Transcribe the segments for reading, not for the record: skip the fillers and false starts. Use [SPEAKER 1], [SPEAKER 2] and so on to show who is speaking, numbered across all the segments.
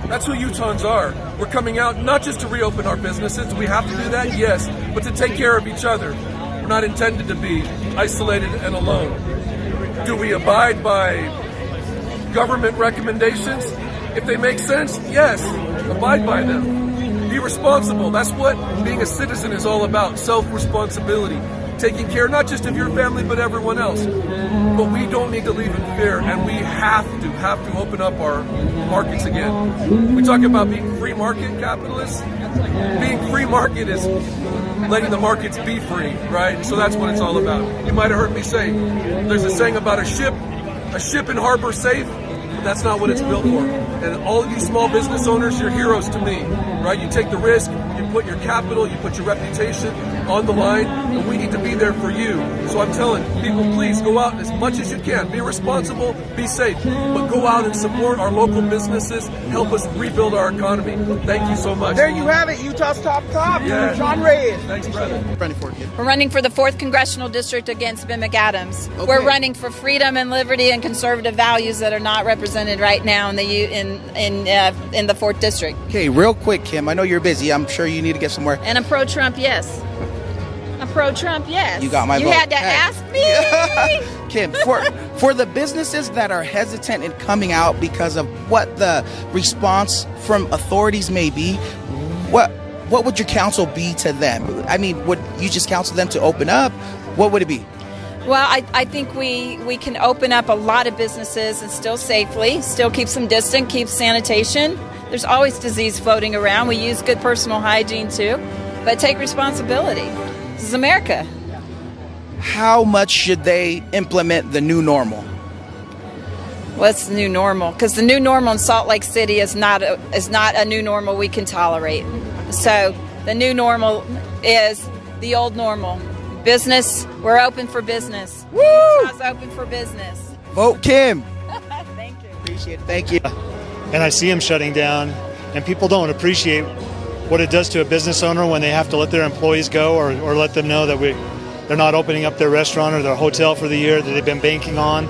[SPEAKER 1] That's who Utahns are. We're coming out not just to reopen our businesses. Do we have to do that? Yes. But to take care of each other. We're not intended to be isolated and alone. Do we abide by government recommendations? If they make sense, yes. Abide by them. Be responsible. That's what being a citizen is all about. Self-responsibility. Taking care not just of your family but everyone else. But we don't need to live in fear, and we have to open up our markets again. We talk about being free market capitalists. Being free market is letting the markets be free, right? So that's what it's all about. You might have heard me say, there's a saying about a ship in harbor safe. That's not what it's built for. And all of you small business owners, you're heroes to me, right? You take the risk, you put your capital, you put your reputation on the line, and we need to be there for you. So I'm telling people, please go out as much as you can. Be responsible, be safe, but go out and support our local businesses. Help us rebuild our economy. Thank you so much.
[SPEAKER 2] There you have it, Utah's top cop, John Reyes.
[SPEAKER 1] Thanks, brother.
[SPEAKER 3] We're running for the 4th Congressional District against Ben McAdams. Okay. We're running for freedom and liberty and conservative values that are not represented right now in the 4th District.
[SPEAKER 4] Okay, real quick, Kim. I know you're busy. I'm sure you need to get somewhere.
[SPEAKER 3] And I'm pro-Trump, yes. I'm pro-Trump, yes.
[SPEAKER 4] You got my vote.
[SPEAKER 3] You had to ask me.
[SPEAKER 4] Kim, for the businesses that are hesitant in coming out because of what the response from authorities may be, what would your counsel be to them? I mean, would you just counsel them to open up? What would it be?
[SPEAKER 3] Well, I think we can open up a lot of businesses and still safely, still keep them distant, keep sanitation. There's always disease floating around. We use good personal hygiene too, but take responsibility. This is America.
[SPEAKER 4] How much should they implement the new normal?
[SPEAKER 3] What's the new normal? Because the new normal in Salt Lake City is not a new normal we can tolerate. So the new normal is the old normal. Business, we're open for business.
[SPEAKER 4] Woo!
[SPEAKER 3] Utah's open for business.
[SPEAKER 4] Vote Kim.
[SPEAKER 3] Thank you.
[SPEAKER 4] Appreciate it. Thank you.
[SPEAKER 5] And I see them shutting down, and people don't appreciate what it does to a business owner when they have to let their employees go or let them know that they're not opening up their restaurant or their hotel for the year that they've been banking on.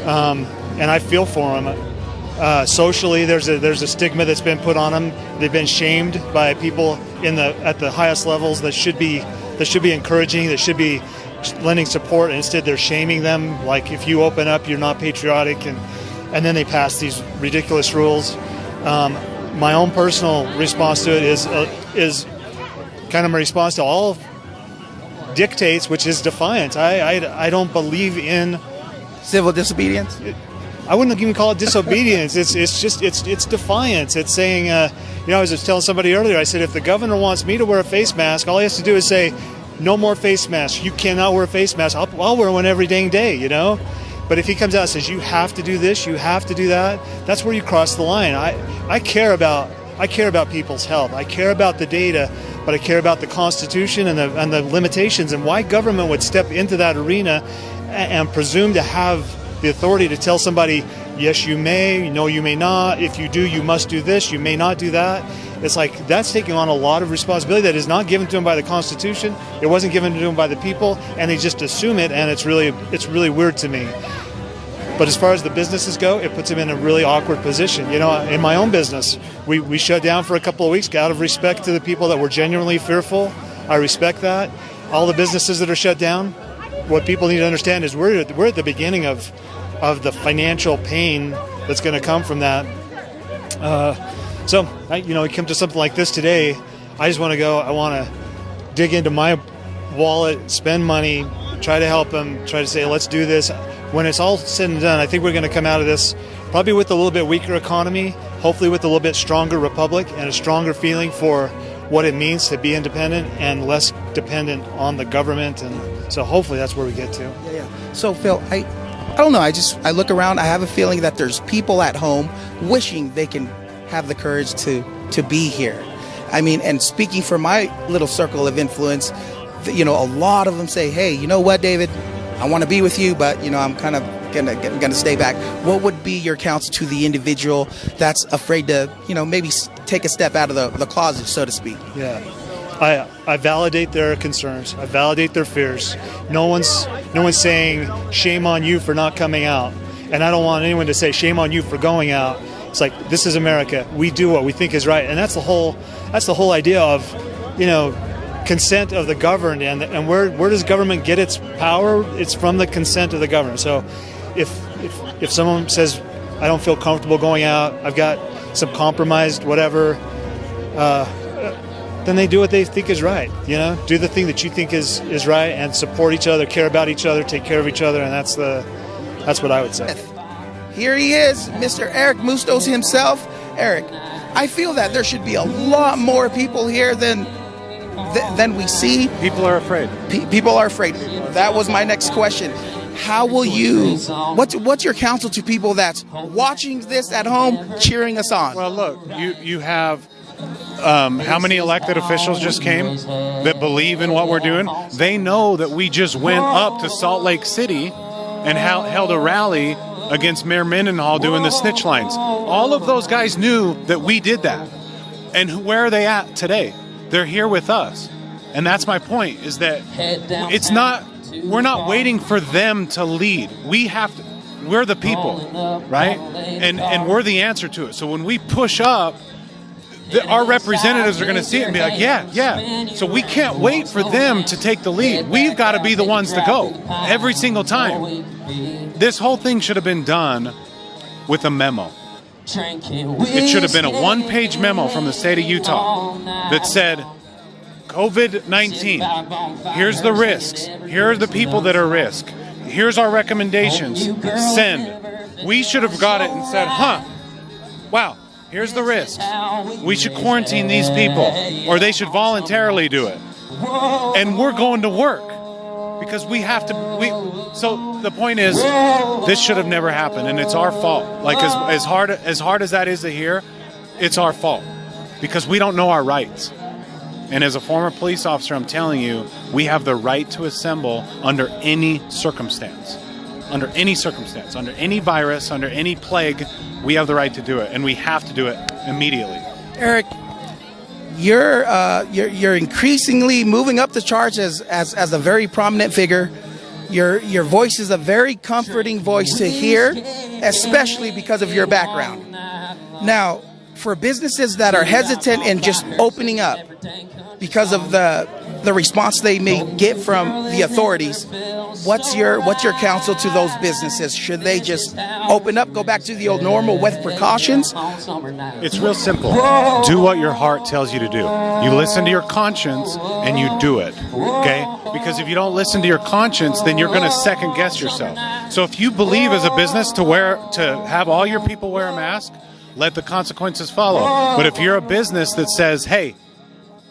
[SPEAKER 5] And I feel for them. Socially, there's a stigma that's been put on them. They've been shamed by people at the highest levels that should be encouraging, that should be lending support. And instead, they're shaming them. Like, if you open up, you're not patriotic, and then they pass these ridiculous rules. My own personal response to it is kind of my response to all dictates, which is defiance. I don't believe in
[SPEAKER 4] civil disobedience.
[SPEAKER 5] I wouldn't even call it disobedience. It's defiance. It's saying, I was telling somebody earlier, I said, if the governor wants me to wear a face mask, all he has to do is say, no more face masks. You cannot wear a face mask. I'll wear one every dang day, But if he comes out and says, you have to do this, you have to do that, that's where you cross the line. I care about people's health. I care about the data, but I care about the Constitution and the limitations and why government would step into that arena and presume to have the authority to tell somebody, yes, you may, no, you may not. If you do, you must do this. You may not do that. It's like that's taking on a lot of responsibility that is not given to them by the Constitution. It wasn't given to them by the people, and they just assume it, and it's really weird to me. But as far as the businesses go, it puts them in a really awkward position. In my own business, we shut down for a couple of weeks out of respect to the people that were genuinely fearful. I respect that. All the businesses that are shut down, what people need to understand is we're at the beginning of the financial pain that's going to come from that. So we come to something like this today. I just want to go. I want to dig into my wallet, spend money, try to help them, try to say, let's do this. When it's all said and done, I think we're going to come out of this probably with a little bit weaker economy, hopefully with a little bit stronger republic and a stronger feeling for what it means to be independent and less dependent on the government. And so hopefully that's where we get to.
[SPEAKER 4] Yeah. So, Phil, I don't know. I look around. I have a feeling that there's people at home wishing they can have the courage to be here. I mean, and speaking for my little circle of influence, a lot of them say, hey, you know what, David? I want to be with you, but, I'm kind of gonna stay back. What would be your counsel to the individual that's afraid to, maybe take a step out of the closet, so to speak?
[SPEAKER 5] Yeah. I validate their concerns. I validate their fears. No one's saying shame on you for not coming out. And I don't want anyone to say shame on you for going out. It's like, this is America. We do what we think is right, and that's the whole idea of, consent of the governed, and where does government get its power? It's from the consent of the governed. So, if someone says, I don't feel comfortable going out, I've got some compromised whatever, then they do what they think is right. Do the thing that you think is right, and support each other, care about each other, take care of each other, and that's what I would say.
[SPEAKER 4] Here he is, Mr. Eric Mustos himself. Eric, I feel that there should be a lot more people here than we see.
[SPEAKER 6] People are afraid.
[SPEAKER 4] People are afraid. That was my next question. How will you? What's your counsel to people that's watching this at home, cheering us on?
[SPEAKER 6] Well, look, you have how many elected officials just came that believe in what we're doing? They know that we just went up to Salt Lake City and held a rally against Mayor Mendenhall doing the snitch lines. All of those guys knew that we did that. And where are they at today? They're here with us. And that's my point, is that we're not waiting for them to lead. We're the people, right? And we're the answer to it. So when we push up, our representatives are going to see it and be like, yeah. So we can't wait for them to take the lead. We've got to be the ones to go every single time. This whole thing should have been done with a memo. It should have been a one-page memo from the state of Utah that said, COVID-19, here's the risks. Here are the people that are at risk. Here's our recommendations. Send. We should have got it and said, wow, here's the risks. We should quarantine these people, or they should voluntarily do it. And we're going to work because we have to. So the point is, this should have never happened, and it's our fault. Like as hard as that is to hear, it's our fault because we don't know our rights. And as a former police officer, I'm telling you, we have the right to assemble under any circumstance. Under any circumstance, under any virus, under any plague, we have the right to do it, and we have to do it immediately.
[SPEAKER 4] Eric, you're increasingly moving up the charts as a very prominent figure. Your voice is a very comforting voice to hear, especially because of your background. Now, for businesses that are hesitant in just opening up because of the response they may get from the authorities, what's your counsel to those businesses? Should they just open up, go back to the old normal with precautions?
[SPEAKER 6] It's real simple. Do what your heart tells you to do. You listen to your conscience and you do it, okay? Because if you don't listen to your conscience, then you're going to second guess yourself. So if you believe as a business to have all your people wear a mask, let the consequences follow. But if you're a business that says, hey,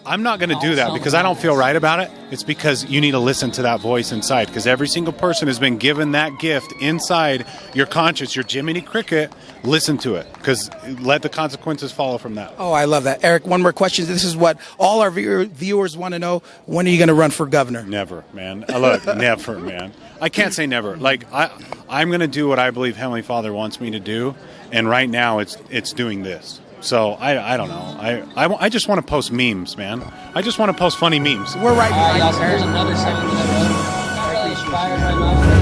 [SPEAKER 6] I'm not going to do that because I don't feel right about it, it's because you need to listen to that voice inside, because every single person has been given that gift inside your conscience, your Jiminy Cricket. Listen to it, because let the consequences follow from that.
[SPEAKER 4] Oh, I love that. Eric, one more question. This is what all our viewers want to know. When are you going to run for governor?
[SPEAKER 6] Never, man. Look, never, man. I can't say never. Like, I'm going to do what I believe Heavenly Father wants me to do, and right now it's doing this. So I don't know. I just want to post memes, man. I just want to post funny memes.
[SPEAKER 4] We're right behind you, Eric.
[SPEAKER 2] Here's another sound that I wrote. Inspired by my